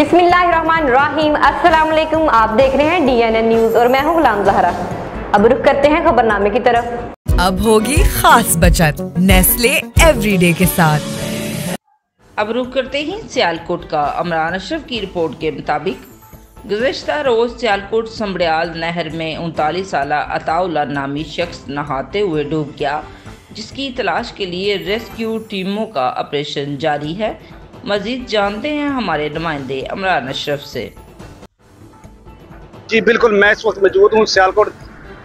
बिस्मिल्लाहिर्रहमानिर्रहीम। अस्सलाम वालेकुम। आप देख रहे हैं DNN न्यूज और मैं हूं गुलाम ज़हरा। अब रुख करते हैं खबरनामे की तरफ। अब होगी खास बचत नेस्ले एवरीडे के साथ। अब रुख करते हैं सियालकोट का। इमरान अशरफ की रिपोर्ट के मुताबिक गुज़श्ता रोज़ सियालकोट संबड़ियाल नहर में 39 साला अताउल्लाह नामी शख्स नहाते हुए डूब गया, जिसकी तलाश के लिए रेस्क्यू टीमों का ऑपरेशन जारी है। मज़ीद जानते हैं हमारे नुमाइंदे इमरान अशरफ से। जी बिल्कुल, मैं इस वक्त मौजूद हूँ सियालकोट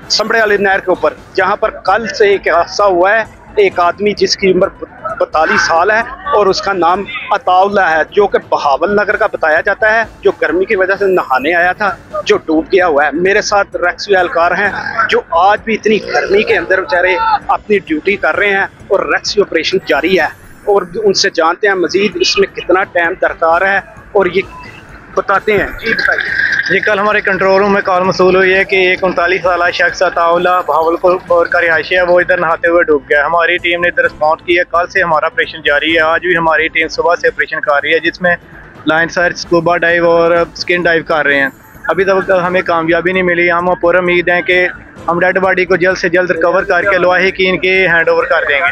संबड़ियाल नहर के ऊपर, जहाँ पर कल से एक हादसा हुआ है। एक आदमी जिसकी उम्र 42 साल है और उसका नाम अताउल्लाह है, जो कि बहावल नगर का बताया जाता है, जो गर्मी की वजह से नहाने आया था, जो डूब गया हुआ है। मेरे साथ रेस्क्यू एहलकार हैं जो आज भी इतनी गर्मी के अंदर बेचारे अपनी ड्यूटी कर रहे हैं और रेस्क्यू ऑपरेशन जारी है, और उनसे जानते हैं मजीद इसमें कितना टाइम दरकार है और ये बताते हैं। जी बताइए। जी, कल हमारे कंट्रोल रूम में कॉल मसूल हुई है कि एक 39 साल शख्स अताउल्लाह बहावलपुर का रिहायशी है, वो इधर नहाते हुए डूब गया। हमारी टीम ने इधर रिस्पॉन्ड किया। कल से हमारा ऑपरेशन जारी है। आज भी हमारी टीम सुबह से ऑपरेशन कर रही है, जिसमें लाइन सर्च, स्कूबा डाइव और स्किन डाइव कर रहे हैं। अभी तक हमें कामयाबी नहीं मिली। हम पूरी उम्मीद है कि हम डेड बॉडी को जल्द से जल्द रिकवर करके लवाहिकीन के हैंड ओवर कर देंगे।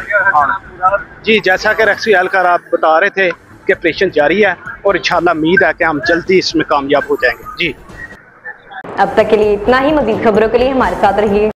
जी, जैसा कि रेस्क्यू एहलकार आप बता रहे थे कि ऑपरेशन जारी है और इंशाल्लाह उम्मीद है कि हम जल्दी इसमें कामयाब हो जाएंगे। जी, अब तक के लिए इतना ही। मजीद खबरों के लिए हमारे साथ रहिए।